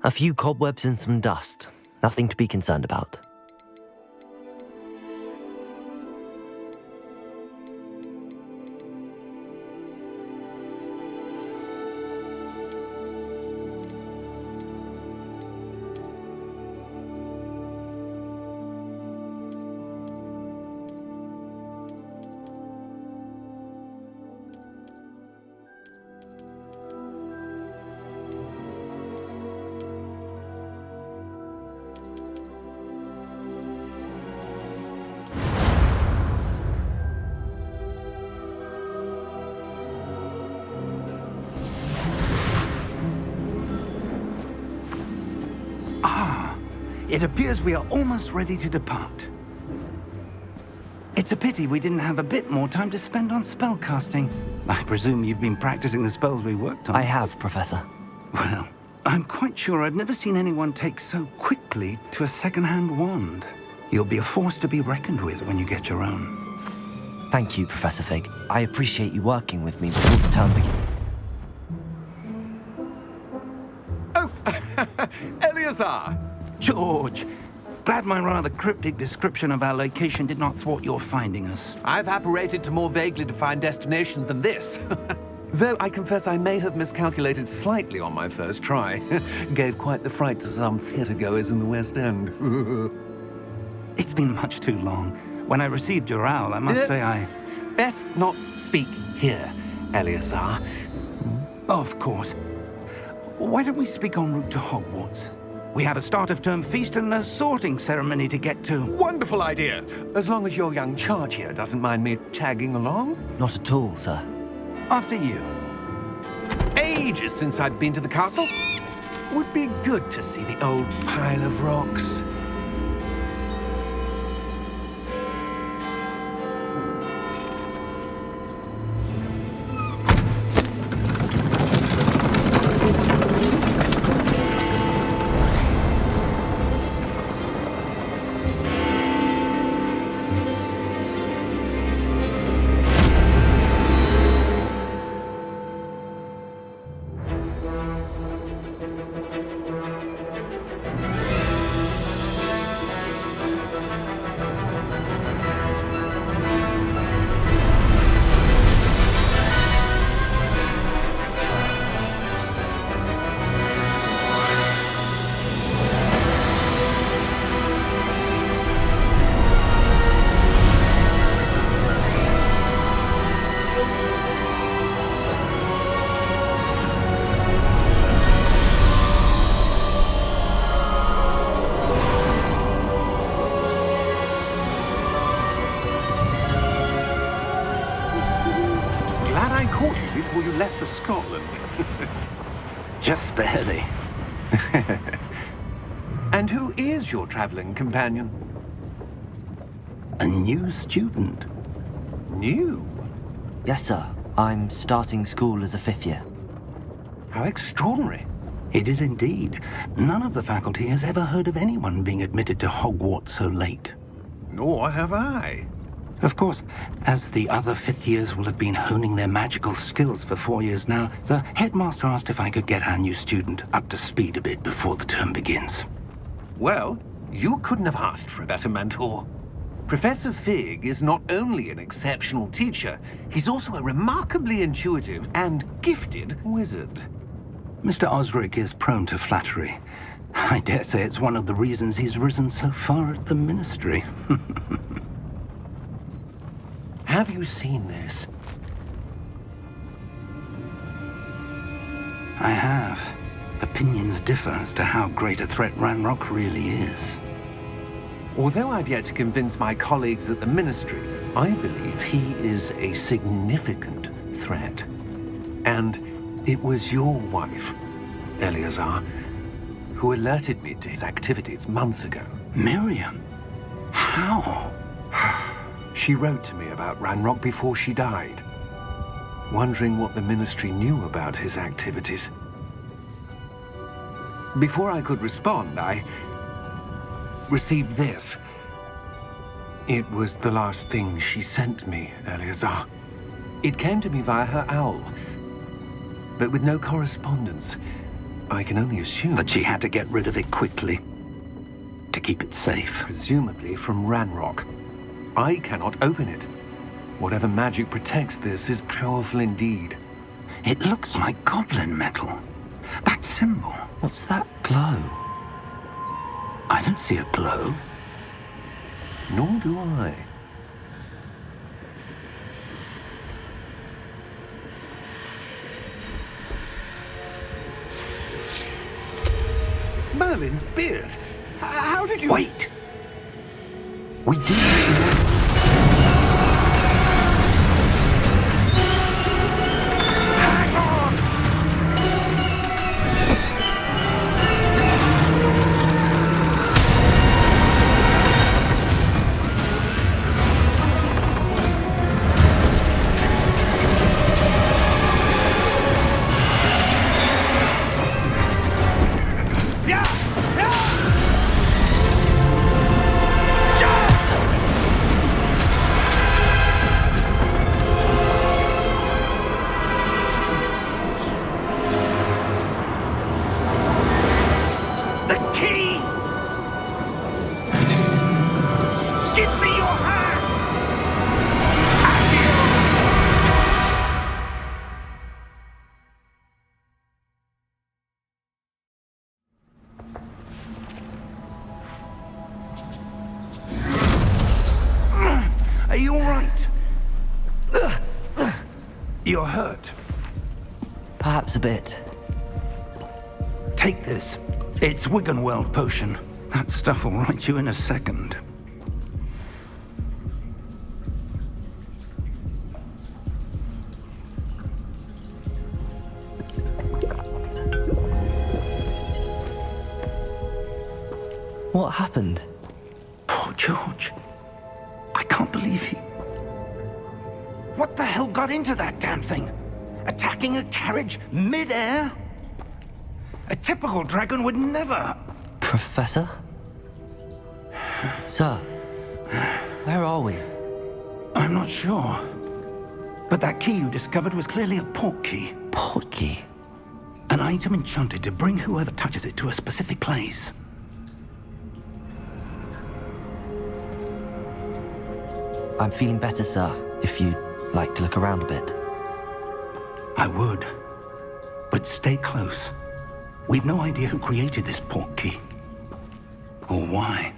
A few cobwebs and some dust. Nothing to be concerned about. It appears we are almost ready to depart. It's a pity we didn't have a bit more time to spend on spellcasting. I presume you've been practicing the spells we worked on. I have, Professor. Well, I'm quite sure I've never seen anyone take so quickly to a second-hand wand. You'll be a force to be reckoned with when you get your own. Thank you, Professor Fig. I appreciate you working with me before the term begins. Oh, Eleazar! George, glad my rather cryptic description of our location did not thwart your finding us. I've apparated to more vaguely defined destinations than this. Though I confess I may have miscalculated slightly on my first try. Gave quite the fright to some theatre-goers in the West End. It's been much too long. When I received your owl, I must say I... Best not speak here, Eleazar. Of course. Why don't we speak en route to Hogwarts? We have a start-of-term feast and a sorting ceremony to get to. Wonderful idea! As long as your young charge here doesn't mind me tagging along. Not at all, sir. After you. Ages since I'd been to the castle. Would be good to see the old pile of rocks. Before you left for Scotland. Just barely. And who is your traveling companion? A new student. New? Yes, sir. I'm starting school as a 5th year. How extraordinary. It is indeed. None of the faculty has ever heard of anyone being admitted to Hogwarts so late. Nor have I. Of course, as the other 5th years will have been honing their magical skills for 4 years now, the headmaster asked if I could get our new student up to speed a bit before the term begins. Well, you couldn't have asked for a better mentor. Professor Fig is not only an exceptional teacher, he's also a remarkably intuitive and gifted wizard. Mr. Osric is prone to flattery. I dare say it's one of the reasons he's risen so far at the ministry. Have you seen this? I have. Opinions differ as to how great a threat Ranrock really is. Although I've yet to convince my colleagues at the Ministry, I believe he is a significant threat. And it was your wife, Eleazar, who alerted me to his activities months ago. Miriam? How? She wrote to me about Ranrock before she died, wondering what the Ministry knew about his activities. Before I could respond, I received this. It was the last thing she sent me, Eleazar. It came to me via her owl, but with no correspondence. I can only assume That she had to get rid of it quickly to keep it safe. presumably from Ranrock. I cannot open it. Whatever magic protects this is powerful indeed. It looks like goblin metal. That symbol. What's that glow? I don't see a glow. Nor do I. Merlin's beard. How did you... Wait! We do... Are you all right? You're hurt. Perhaps a bit. Take this. It's Wiggenweld potion. That stuff will right you in a second. What happened? Poor George. I can't believe he... What the hell got into that damn thing? Attacking a carriage mid-air? A typical dragon would never... Professor? Sir, where are we? I'm not sure. But that key you discovered was clearly a port key. Port key? An item enchanted to bring whoever touches it to a specific place. I'm feeling better, sir, if you'd like to look around a bit. I would. But stay close. We've no idea who created this port key. Or why.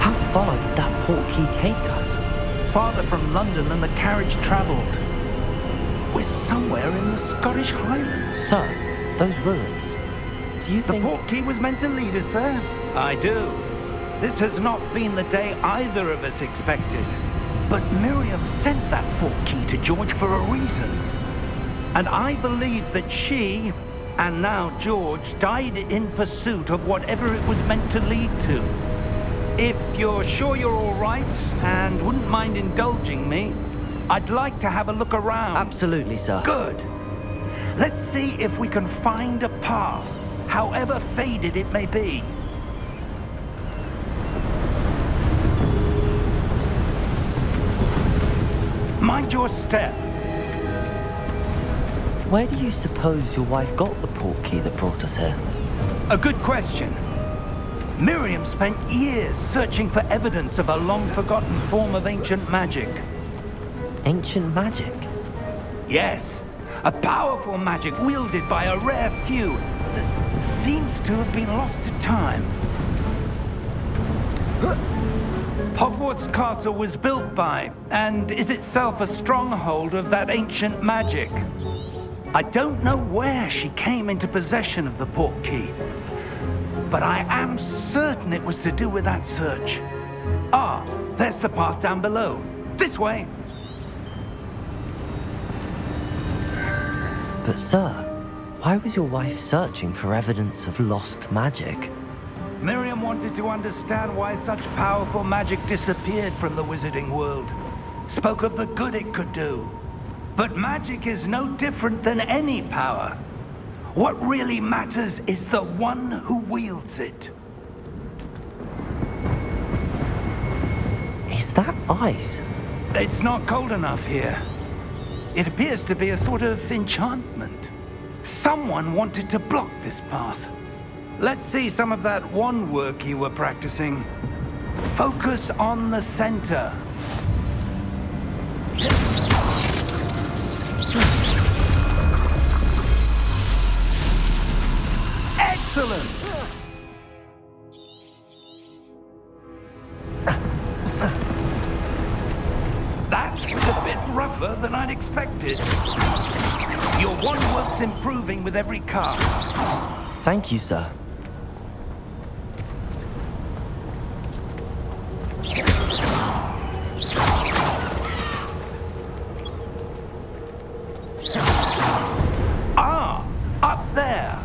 How far did that port key take us? Farther from London than the carriage travelled. We're somewhere in the Scottish Highlands. Sir, those ruins. Do you The think... port key was meant to lead us there? I do. This has not been the day either of us expected. But Miriam sent that port key to George for a reason. And I believe that she, and now George, died in pursuit of whatever it was meant to lead to. If you're sure you're all right, and wouldn't mind indulging me, I'd like to have a look around. Absolutely, sir. Good. Let's see if we can find a path, however faded it may be. Mind your step. Where do you suppose your wife got the port key that brought us here? A good question. Miriam spent years searching for evidence of a long-forgotten form of ancient magic. Ancient magic? Yes, a powerful magic wielded by a rare few. seems to have been lost to time. Hogwarts Castle was built by, and is itself a stronghold of that ancient magic. I don't know where she came into possession of the portkey, but I am certain it was to do with that search. Ah, there's the path down below. This way. But sir, why was your wife searching for evidence of lost magic? Miriam wanted to understand why such powerful magic disappeared from the wizarding world. Spoke of the good it could do. But magic is no different than any power. What really matters is the one who wields it. Is that ice? It's not cold enough here. It appears to be a sort of enchantment. Someone wanted to block this path. Let's see some of that wand work you were practicing. Focus on the center. Excellent! That was a bit rougher than I'd expected. Your wand work's improving with every cast. Thank you, sir. Ah, up there.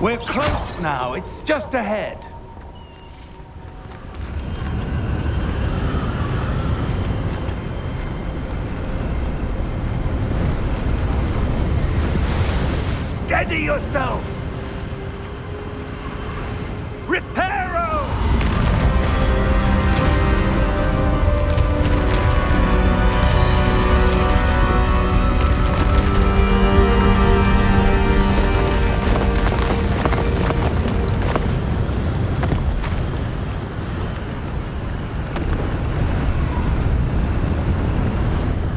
We're close now. It's just ahead. Steady yourself! Reparo!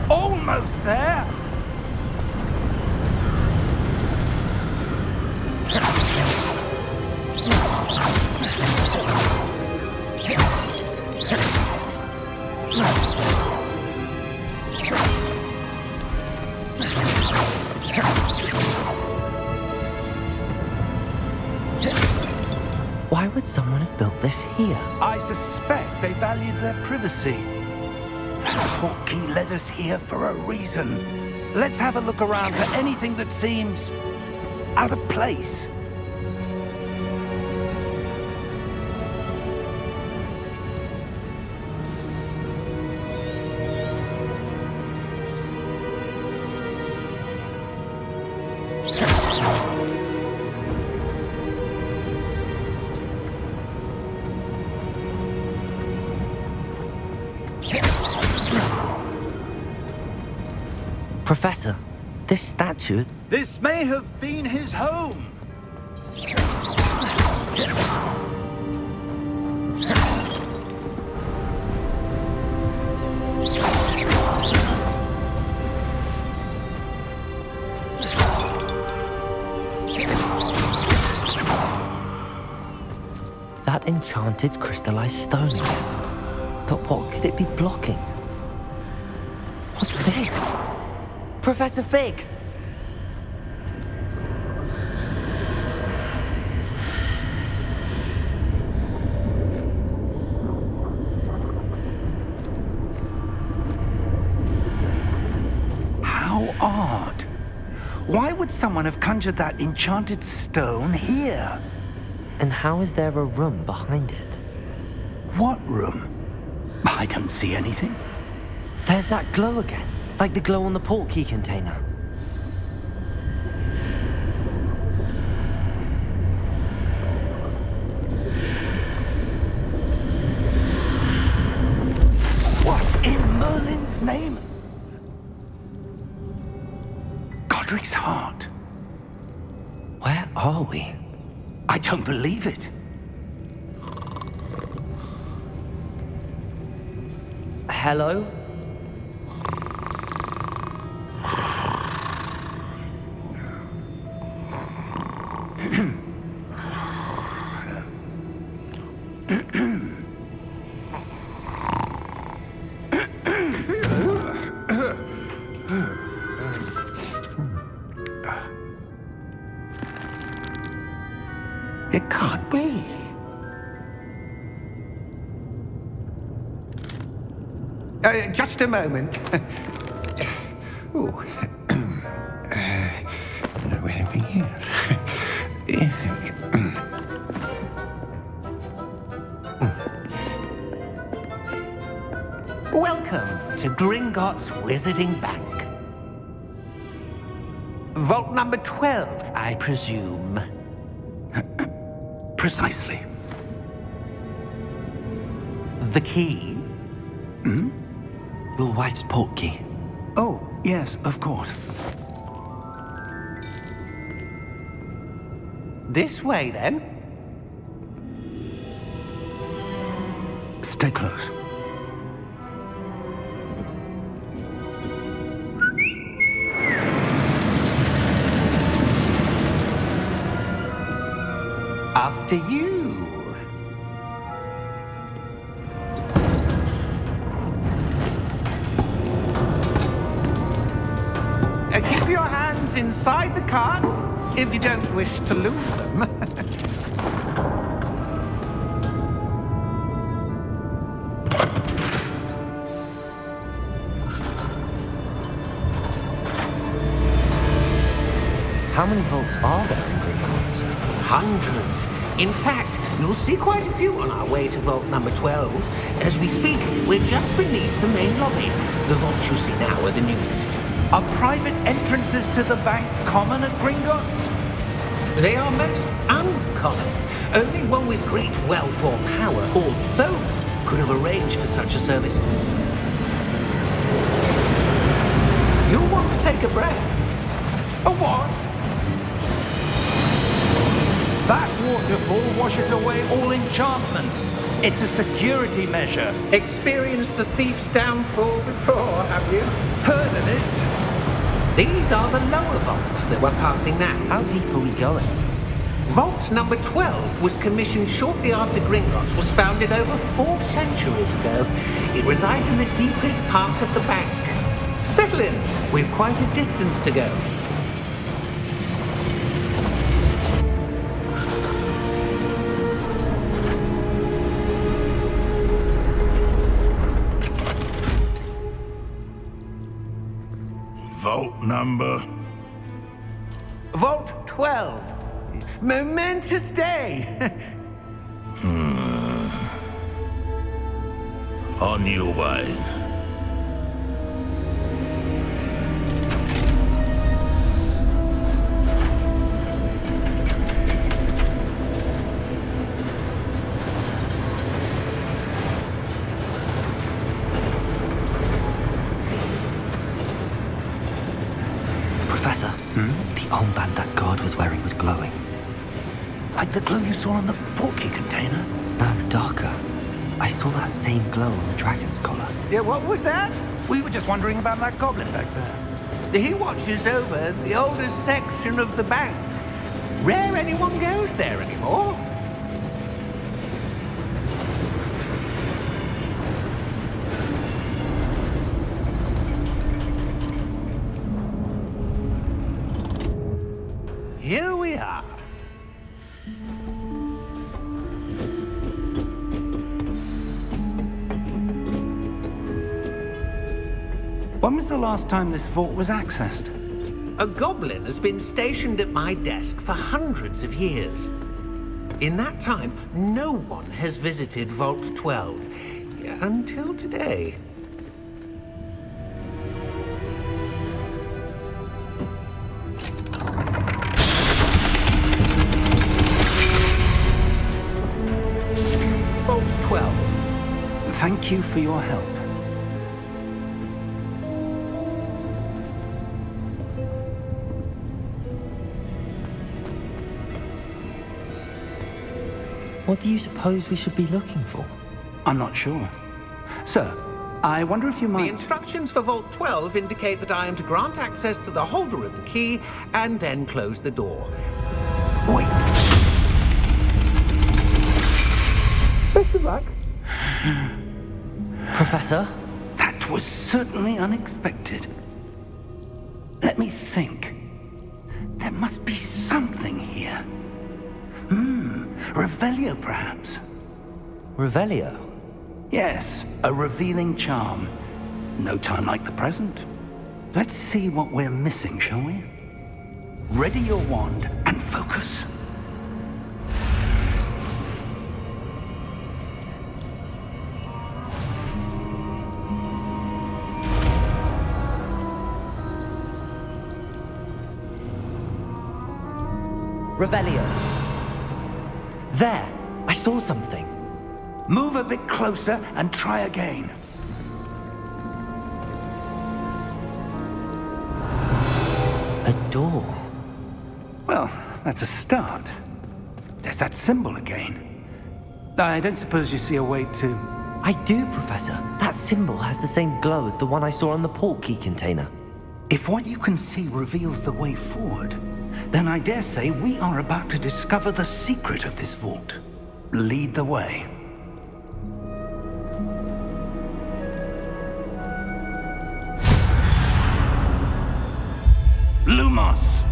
Almost there! Why would someone have built this here? I suspect they valued their privacy. That portkey led us here for a reason. Let's have a look around for anything that seems out of place. Professor, this statue... This may have been his home. That enchanted crystallized stone. But what could it be blocking? What's this? Professor Fig! How odd. Why would someone have conjured that enchanted stone here? And how is there a room behind it? What room? I don't see anything. There's that glow again, like the glow on the portkey container. What in Merlin's name? Godric's heart. Where are we? I don't believe it. Hello? It can't be. Just a moment. Ooh. Where are we here? Welcome to Gringotts Wizarding Bank. Vault number 12, I presume. Precisely. The key? Hmm? Your wife's portkey. Oh, yes, of course. This way, then. Stay close. After you. Keep your hands inside the cart if you don't wish to lose them. How many vaults are there in Gringotts? Hundreds. In fact, you'll see quite a few on our way to vault number 12. As we speak, we're just beneath the main lobby. The vaults you see now are the newest. Are private entrances to the bank common at Gringotts? They are most uncommon. Only one with great wealth or power, or both, could have arranged for such a service. You'll want to take a breath. A what? That waterfall washes away all enchantments. It's a security measure. Experienced the thief's downfall before, have you? Heard of it? These are the lower vaults that we're passing now. How deep are we going? Vault number 12 was commissioned shortly after Gringotts was founded over 4 centuries ago. It resides in the deepest part of the bank. Settle in. We've quite a distance to go. Vault number? Vault 12. Momentous day. On your way. Professor, the armband that guard was wearing was glowing. Like the glow you saw on the portkey container? No, darker. I saw that same glow on the dragon's collar. Yeah, what was that? We were just wondering about that goblin back there. He watches over the oldest section of the bank. Rare anyone goes there anymore. Here we are. When was the last time this vault was accessed? A goblin has been stationed at my desk for hundreds of years. In that time, no one has visited Vault 12 until today. Vault 12. Thank you for your help. What do you suppose we should be looking for? I'm not sure. Sir, I wonder if you The might... instructions for Vault 12 indicate that I am to grant access to the holder of the key and then close the door. Wait! Best of luck. Professor? That was certainly unexpected. Let me think. There must be something here. Revelio, perhaps? Revelio? Yes, a revealing charm. No time like the present. Let's see what we're missing, shall we? Ready your wand and focus. Revelio. There! I saw something. Move a bit closer and try again. A door. Well, that's a start. There's that symbol again. I don't suppose you see a way to... I do, Professor. That symbol has the same glow as the one I saw on the port key container. If what you can see reveals the way forward, then I dare say we are about to discover the secret of this vault. Lead the way. Lumos!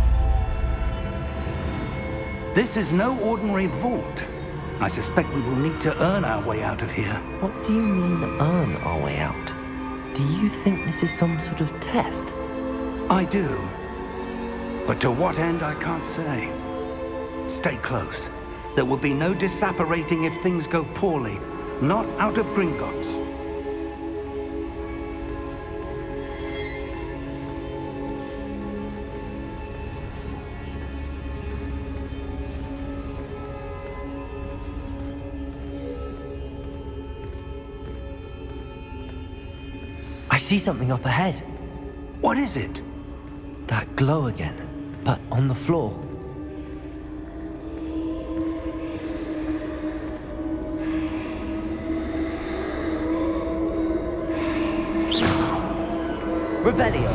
This is no ordinary vault. I suspect we will need to earn our way out of here. What do you mean, earn our way out? Do you think this is some sort of test? I do. But to what end, I can't say. Stay close. There will be no disapparating if things go poorly. Not out of Gringotts. I see something up ahead. What is it? That glow again, but on the floor. Revelio.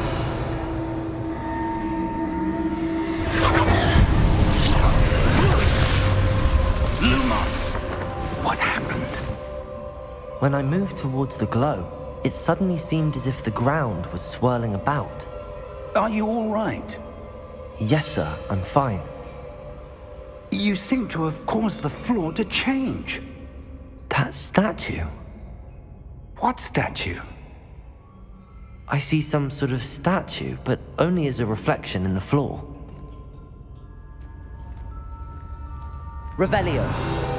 Lumos! What happened? When I moved towards the glow, it suddenly seemed as if the ground was swirling about. Are you all right? Yes, sir, I'm fine. You seem to have caused the floor to change. That statue. What statue? I see some sort of statue, but only as a reflection in the floor. Revelio.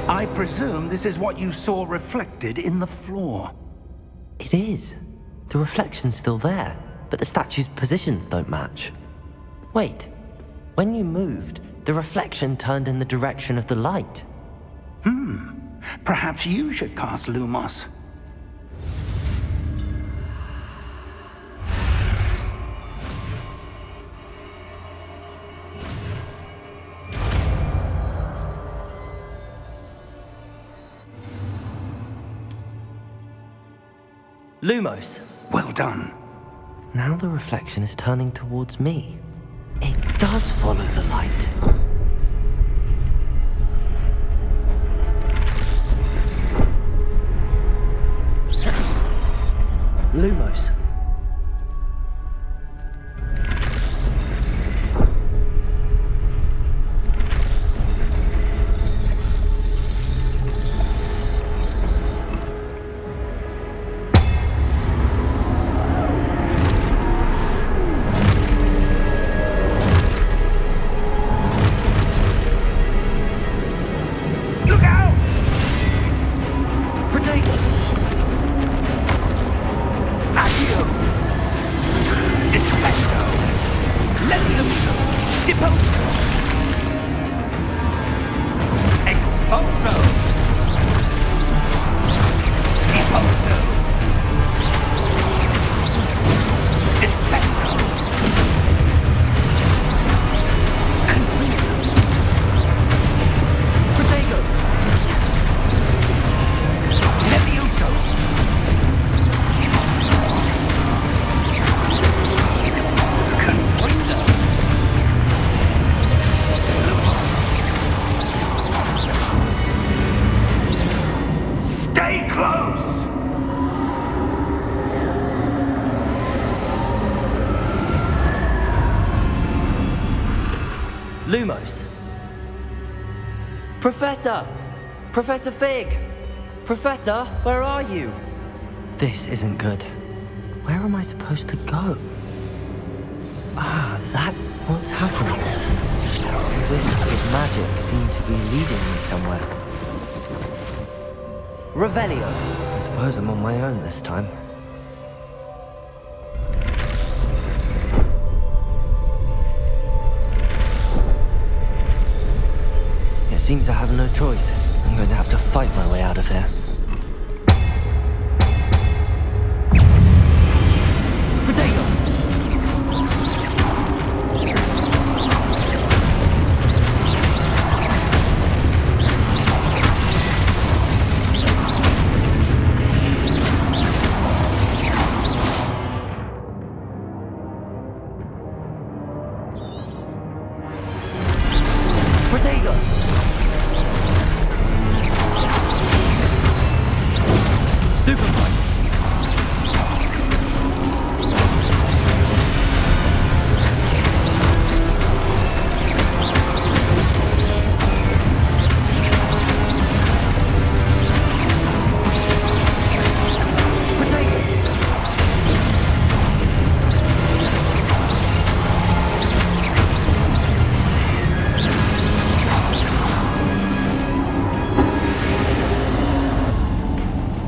I presume this is what you saw reflected in the floor. It is. The reflection's still there, but the statue's positions don't match. Wait. When you moved, the reflection turned in the direction of the light. Perhaps you should cast Lumos. Lumos. Well done. Now the reflection is turning towards me. It does follow the light. Lumos. Lumos. Professor! Professor Fig! Professor, where are you? This isn't good. Where am I supposed to go? Ah, that's what's happening. The wisps of magic seem to be leading me somewhere. Revelio. I suppose I'm on my own this time. It seems I have no choice. I'm going to have to fight my way out of here. Potato!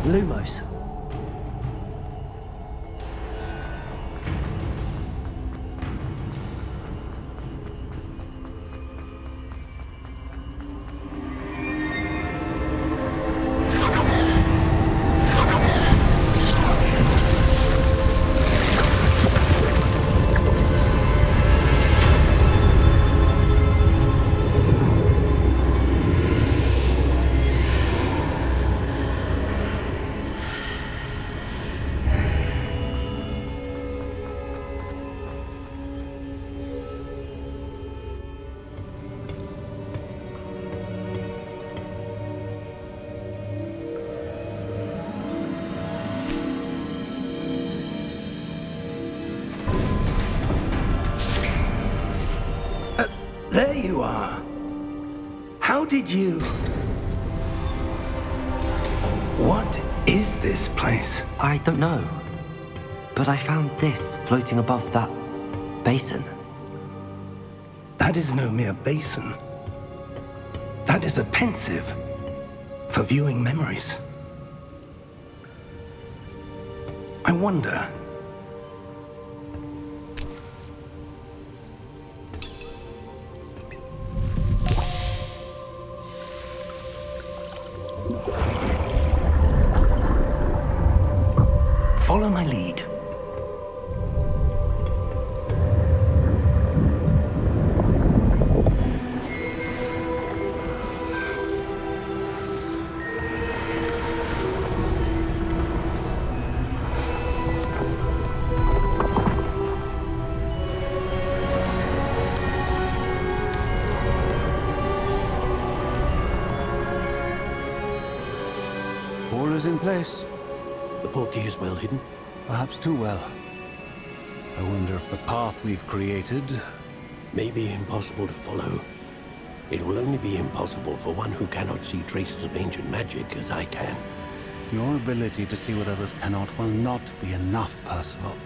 Lumos. There you are. How did you... What is this place? I don't know. But I found this floating above that basin. That is no mere basin. That is a pensive for viewing memories. I wonder... Follow my lead. All is in place. The portkey is well hidden. Perhaps too well. I wonder if the path we've created... May be impossible to follow. It will only be impossible for one who cannot see traces of ancient magic as I can. Your ability to see what others cannot will not be enough, Percival.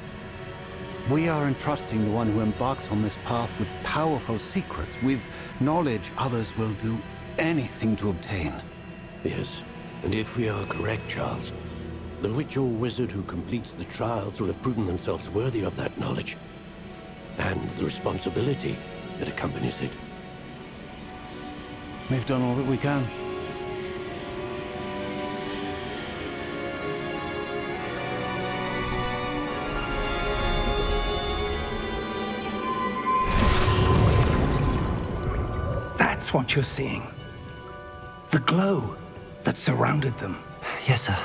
We are entrusting the one who embarks on this path with powerful secrets, with knowledge others will do anything to obtain. Yes, and if we are correct, Charles, the witch or wizard who completes the trials will have proven themselves worthy of that knowledge, and the responsibility that accompanies it. We've done all that we can. That's what you're seeing. The glow that surrounded them. Yes, sir.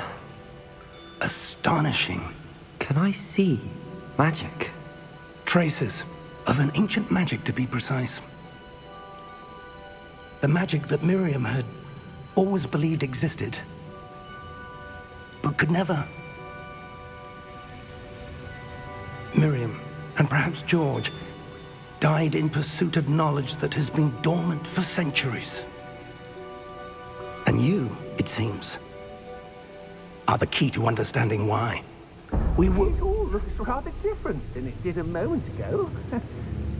Astonishing. Can I see magic? Traces of an ancient magic, to be precise. The magic that Miriam had always believed existed, but could never. Miriam, and perhaps George, died in pursuit of knowledge that has been dormant for centuries. And you, it seems, are the key to understanding why. We were... It all looks rather different than it did a moment ago.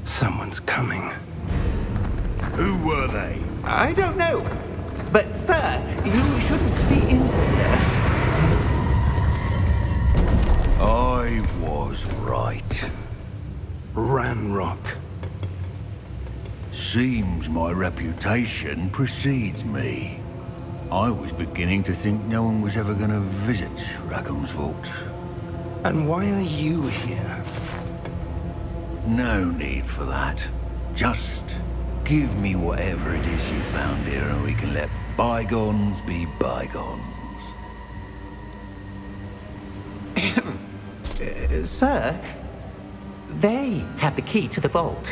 Someone's coming. Who were they? I don't know. But, sir, you shouldn't be in here. I was right. Ranrock. Seems my reputation precedes me. I was beginning to think no one was ever going to visit Rackham's vault. And why are you here? No need for that. Just give me whatever it is you found here and we can let bygones be bygones. Sir, they have the key to the vault.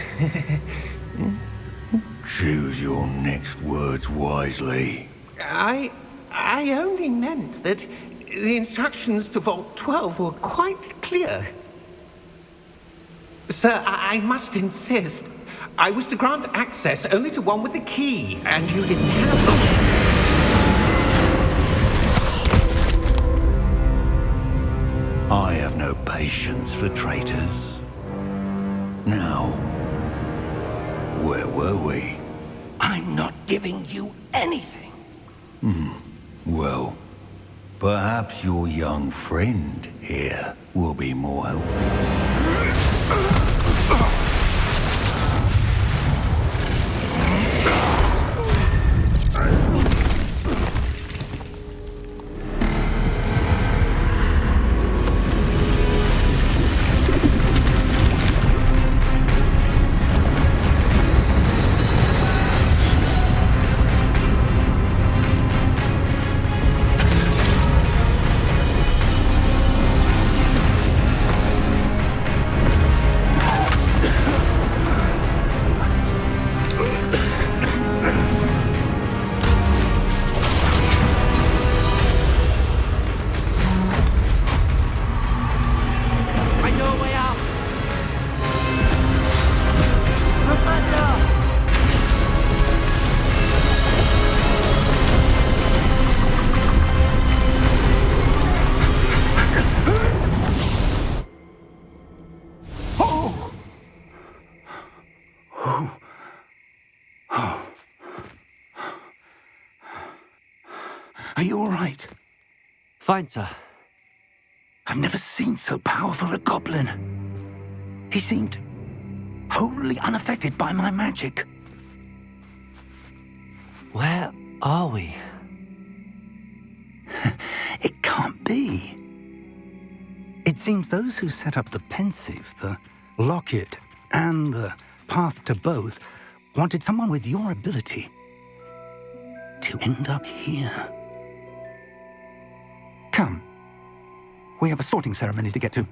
Choose your next words wisely. I only meant that the instructions to Vault 12 were quite clear. Sir, I must insist. I was to grant access only to one with the key, and you didn't have them. I have no patience for traitors. Now, where were we? I'm not giving you anything. Well, perhaps your young friend here will be more helpful. Are you all right? Fine, sir. I've never seen so powerful a goblin. He seemed wholly unaffected by my magic. Where are we? It can't be. It seems those who set up the pensive, the locket, and the path to both wanted someone with your ability to end up here. Come. We have a sorting ceremony to get to.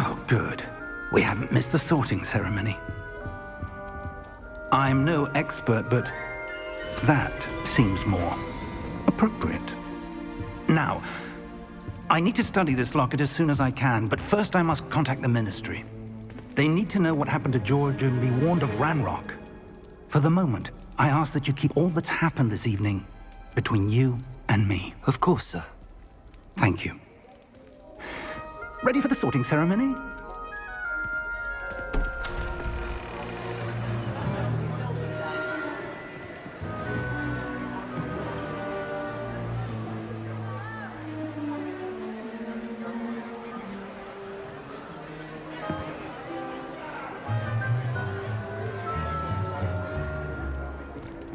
Oh, good. We haven't missed the sorting ceremony. I'm no expert, but that seems more appropriate. Now, I need to study this locket as soon as I can, but first I must contact the Ministry. They need to know what happened to George and be warned of Ranrock. For the moment, I ask that you keep all that's happened this evening between you and me. Of course, sir. Thank you. Ready for the sorting ceremony?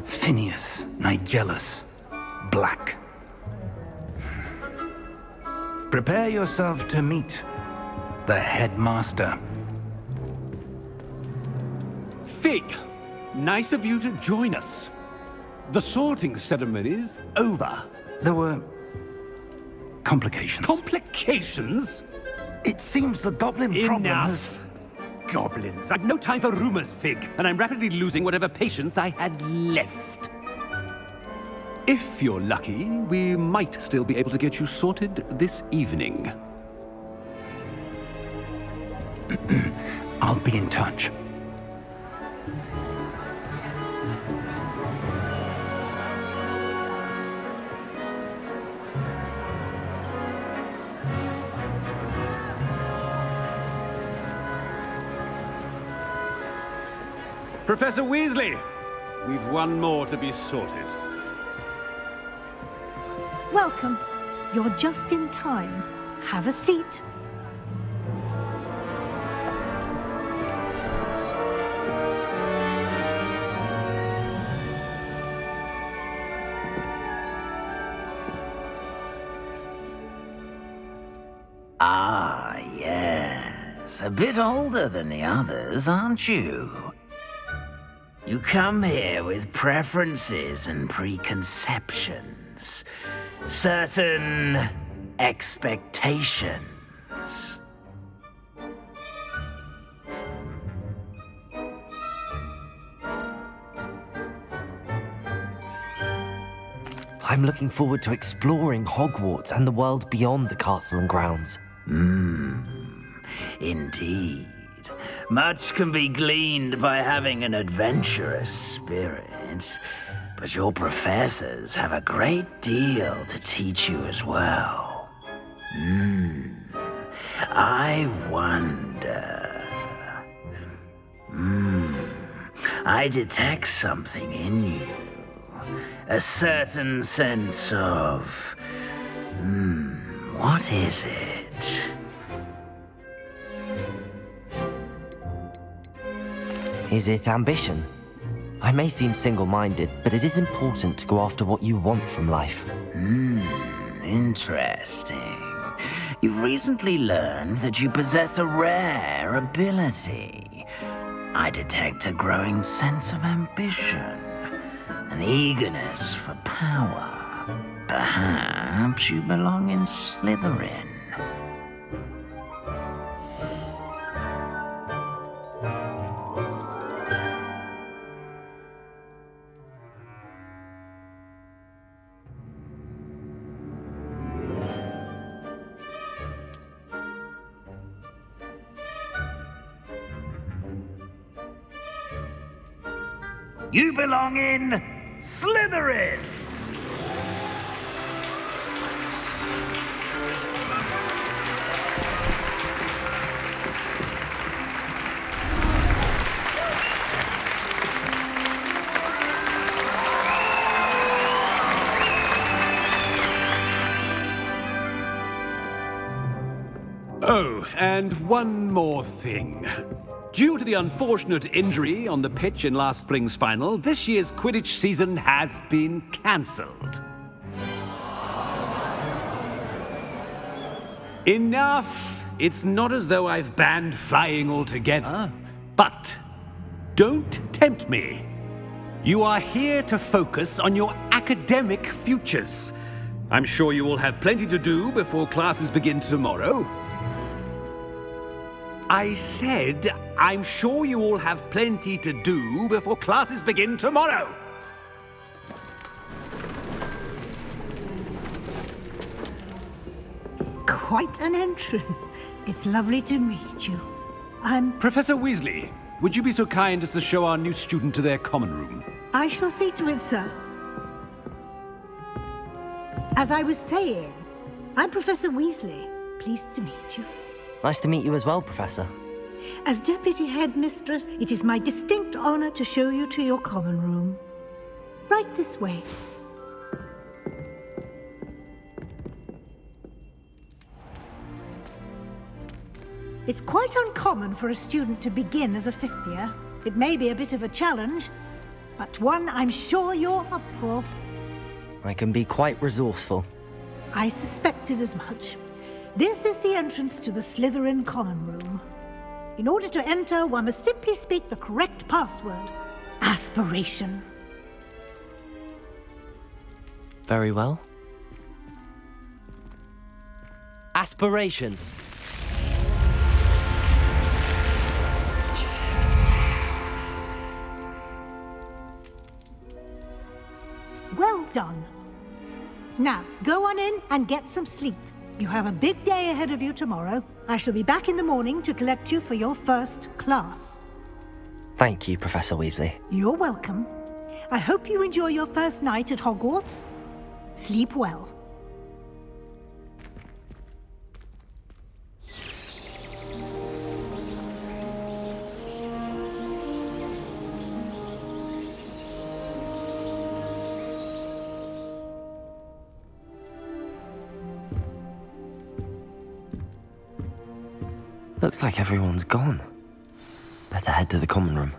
Phineas, Nigellus, Black. Prepare yourself to meet the headmaster. Fig, nice of you to join us. The sorting ceremony's over. There were complications. Complications? It seems the goblin problem has... Enough! Goblins. I've no time for rumors, Fig, and I'm rapidly losing whatever patience I had left. If you're lucky, we might still be able to get you sorted this evening. I'll be in touch. Professor Weasley, we've one more to be sorted. Welcome. You're just in time. Have a seat. Ah, yes. A bit older than the others, aren't you? You come here with preferences and preconceptions. Certain expectations. I'm looking forward to exploring Hogwarts and the world beyond the castle and grounds. Indeed. Much can be gleaned by having an adventurous spirit, but your professors have a great deal to teach you as well. I wonder... I detect something in you. A certain sense of... what is it? Is it ambition? I may seem single-minded, but it is important to go after what you want from life. Interesting. You've recently learned that you possess a rare ability. I detect a growing sense of ambition, an eagerness for power. Perhaps you belong in Slytherin. You belong in Slytherin! Oh, and one more thing. Due to the unfortunate injury on the pitch in last spring's final, this year's Quidditch season has been cancelled. Enough! It's not as though I've banned flying altogether, but don't tempt me. You are here to focus on your academic futures. I'm sure you will have plenty to do before classes begin tomorrow. I said I'm sure you all have plenty to do before classes begin tomorrow. Quite an entrance. It's lovely to meet you. Professor Weasley, would you be so kind as to show our new student to their common room? I shall see to it, sir. As I was saying, I'm Professor Weasley. Pleased to meet you. Nice to meet you as well, Professor. As Deputy Headmistress, it is my distinct honor to show you to your common room. Right this way. It's quite uncommon for a student to begin as a fifth year. It may be a bit of a challenge, but one I'm sure you're up for. I can be quite resourceful. I suspected as much. This is the entrance to the Slytherin common room. In order to enter, one must simply speak the correct password. Aspiration. Very well. Aspiration. Well done. Now, go on in and get some sleep. You have a big day ahead of you tomorrow. I shall be back in the morning to collect you for your first class. Thank you, Professor Weasley. You're welcome. I hope you enjoy your first night at Hogwarts. Sleep well. Looks like everyone's gone. Better head to the common room.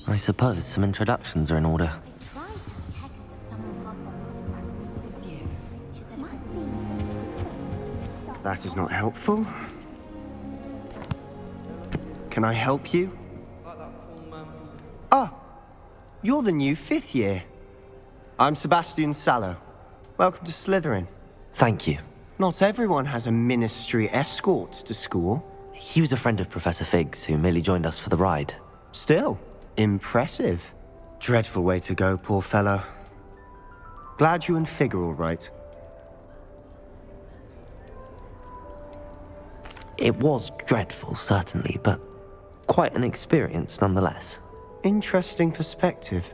I suppose some introductions are in order. That is not helpful. Can I help you? Ah, you're the new fifth year. I'm Sebastian Sallow. Welcome to Slytherin. Thank you. Not everyone has a ministry escort to school. He was a friend of Professor Fig's who merely joined us for the ride. Still, impressive. Dreadful way to go, poor fellow. Glad you and Fig are all right. It was dreadful, certainly, but quite an experience nonetheless. Interesting perspective.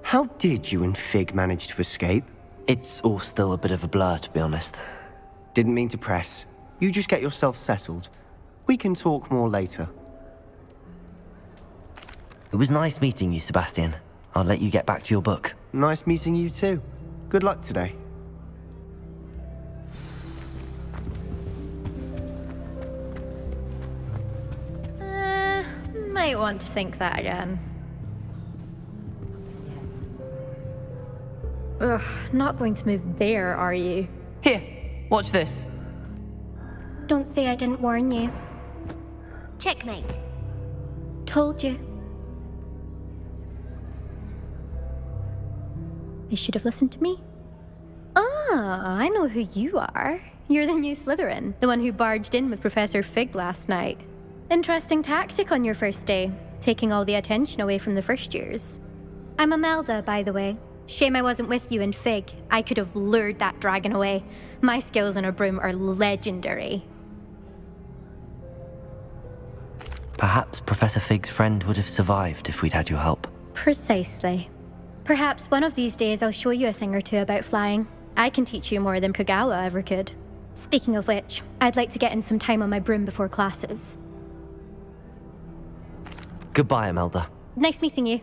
How did you and Fig manage to escape? It's all still a bit of a blur, to be honest. Didn't mean to press. You just get yourself settled. We can talk more later. It was nice meeting you, Sebastian. I'll let you get back to your book. Nice meeting you too. Good luck today. Might want to think that again. Ugh, not going to move there, are you? Here, watch this. Don't say I didn't warn you. Checkmate. Told you. They should have listened to me. Ah, I know who you are. You're the new Slytherin, the one who barged in with Professor Fig last night. Interesting tactic on your first day, taking all the attention away from the first years. I'm Imelda, by the way. Shame I wasn't with you in Fig. I could have lured that dragon away. My skills on a broom are legendary. Perhaps Professor Fig's friend would have survived if we'd had your help. Precisely. Perhaps one of these days I'll show you a thing or two about flying. I can teach you more than Kagawa ever could. Speaking of which, I'd like to get in some time on my broom before classes. Goodbye, Imelda. Nice meeting you.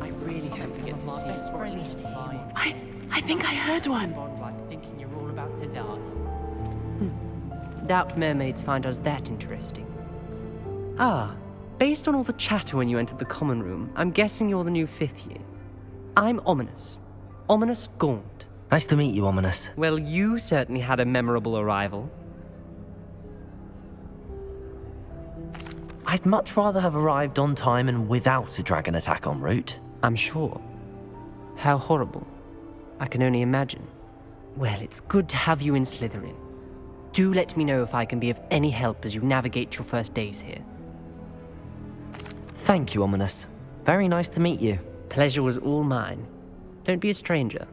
I really hope to get to see I think I heard one. Thinking you're all about to die. Doubt mermaids find us that interesting. Ah, based on all the chatter when you entered the common room, I'm guessing you're the new fifth year. I'm Ominous. Ominous Gaunt. Nice to meet you, Ominous. Well, you certainly had a memorable arrival. I'd much rather have arrived on time and without a dragon attack en route. I'm sure. How horrible. I can only imagine. Well, it's good to have you in Slytherin. Do let me know if I can be of any help as you navigate your first days here. Thank you, Ominous. Very nice to meet you. Pleasure was all mine. Don't be a stranger.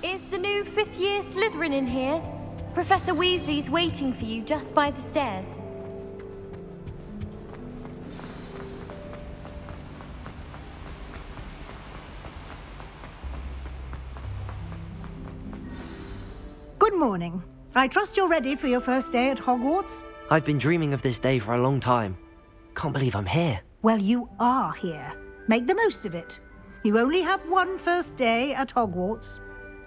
Is the new fifth-year Slytherin in here? Professor Weasley's waiting for you just by the stairs. Good morning. I trust you're ready for your first day at Hogwarts? I've been dreaming of this day for a long time. Can't believe I'm here. Well, you are here. Make the most of it. You only have one first day at Hogwarts.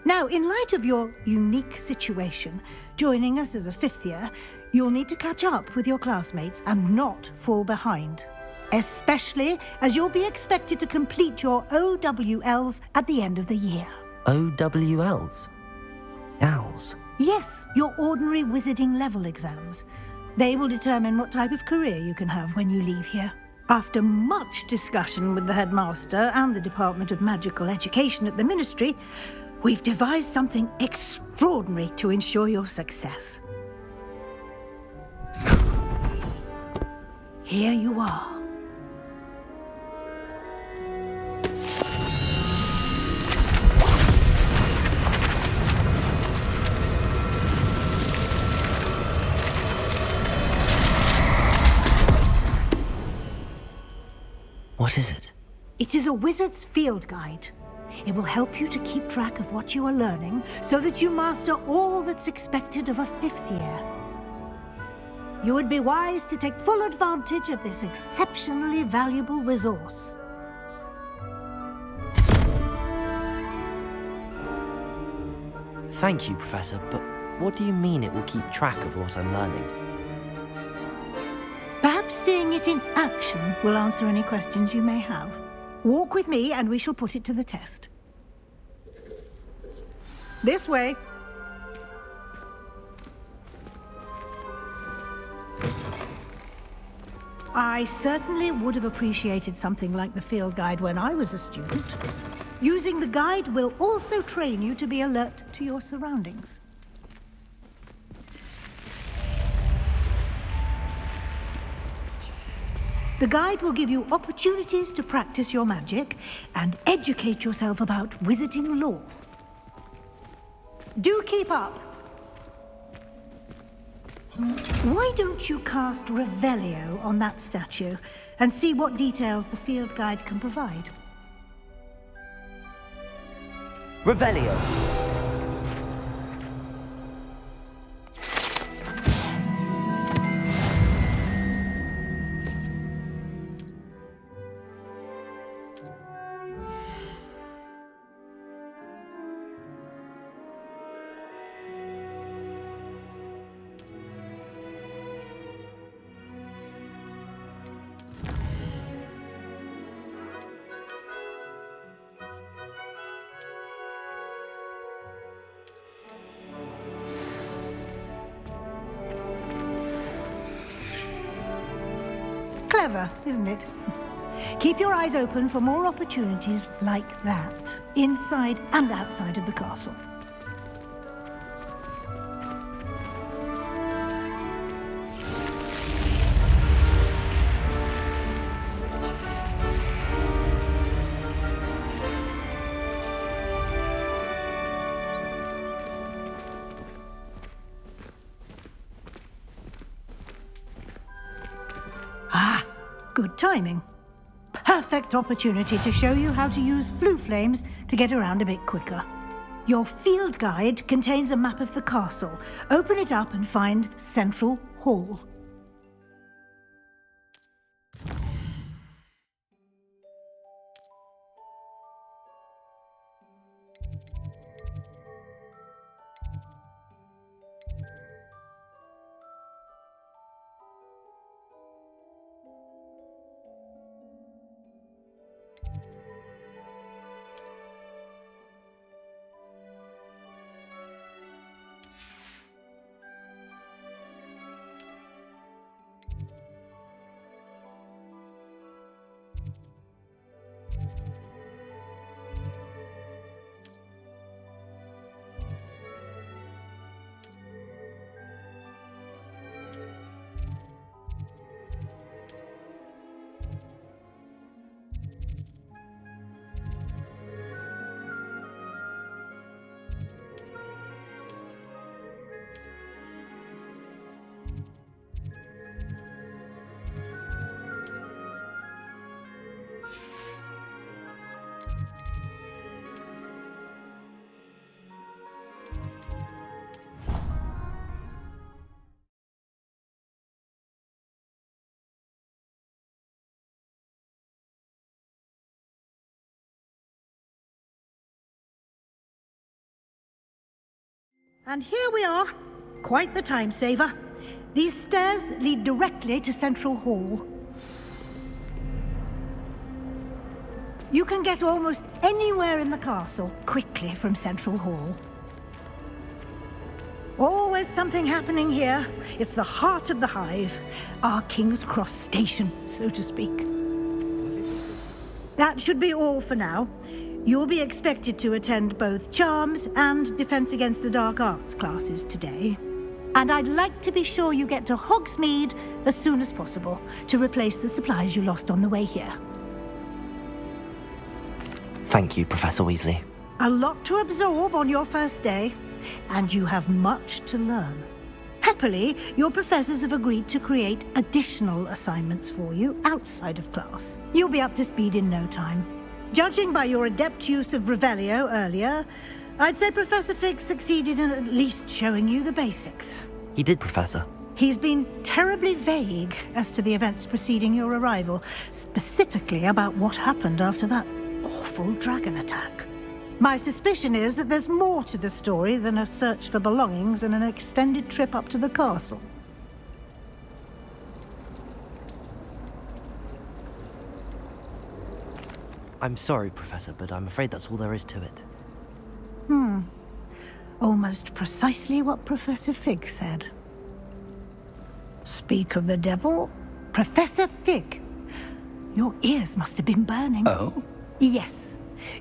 Now, in light of your unique situation, joining us as a fifth year, you'll need to catch up with your classmates and not fall behind. Especially as you'll be expected to complete your OWLs at the end of the year. OWLs? Owls? Yes, your ordinary wizarding level exams. They will determine what type of career you can have when you leave here. After much discussion with the headmaster and the Department of Magical Education at the Ministry, we've devised something extraordinary to ensure your success. Here you are. What is it? It is a wizard's field guide. It will help you to keep track of what you are learning so that you master all that's expected of a fifth year. You would be wise to take full advantage of this exceptionally valuable resource. Thank you, Professor, but what do you mean it will keep track of what I'm learning? Perhaps seeing it in action will answer any questions you may have. Walk with me and we shall put it to the test. This way. I certainly would have appreciated something like the field guide when I was a student. Using the guide will also train you to be alert to your surroundings. The guide will give you opportunities to practice your magic and educate yourself about wizarding lore. Do keep up. Why don't you cast Revelio on that statue and see what details the field guide can provide? Revelio. Clever, isn't it? Keep your eyes open for more opportunities like that, inside and outside of the castle. Good timing. Perfect opportunity to show you how to use flue flames to get around a bit quicker. Your field guide contains a map of the castle. Open it up and find Central Hall. And here we are. Quite the time saver. These stairs lead directly to Central Hall. You can get almost anywhere in the castle quickly from Central Hall. Always something happening here. It's the heart of the hive, our King's Cross station, so to speak. That should be all for now. You'll be expected to attend both Charms and Defense Against the Dark Arts classes today. And I'd like to be sure you get to Hogsmeade as soon as possible to replace the supplies you lost on the way here. Thank you, Professor Weasley. A lot to absorb on your first day, and you have much to learn. Happily, your professors have agreed to create additional assignments for you outside of class. You'll be up to speed in no time. Judging by your adept use of Revelio earlier, I'd say Professor Fig succeeded in at least showing you the basics. He did, Professor. He's been terribly vague as to the events preceding your arrival, specifically about what happened after that awful dragon attack. My suspicion is that there's more to the story than a search for belongings and an extended trip up to the castle. I'm sorry, Professor, but I'm afraid that's all there is to it. Almost precisely what Professor Fig said. Speak of the devil, Professor Fig. Your ears must have been burning. Oh? Yes.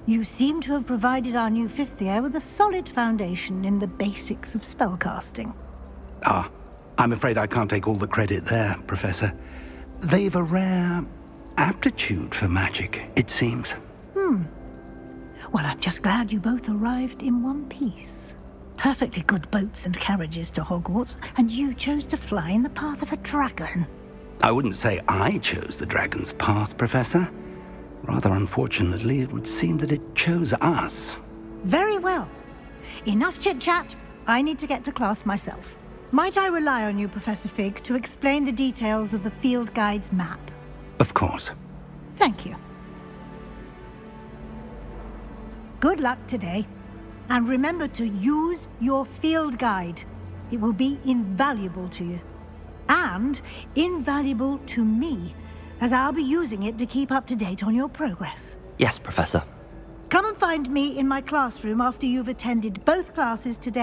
You seem to have provided our new fifth year with a solid foundation in the basics of spellcasting. Ah, I'm afraid I can't take all the credit there, Professor. They've a rare aptitude for magic, it seems. Well, I'm just glad you both arrived in one piece. Perfectly good boats and carriages to Hogwarts, and you chose to fly in the path of a dragon. I wouldn't say I chose the dragon's path, Professor. Rather unfortunately, it would seem that it chose us. Very well. Enough chit-chat. I need to get to class myself. Might I rely on you, Professor Fig, to explain the details of the field guide's map? Of course. Thank you. Good luck today. And remember to use your field guide. It will be invaluable to you. And invaluable to me, as I'll be using it to keep up to date on your progress. Yes, Professor. Come and find me in my classroom after you've attended both classes today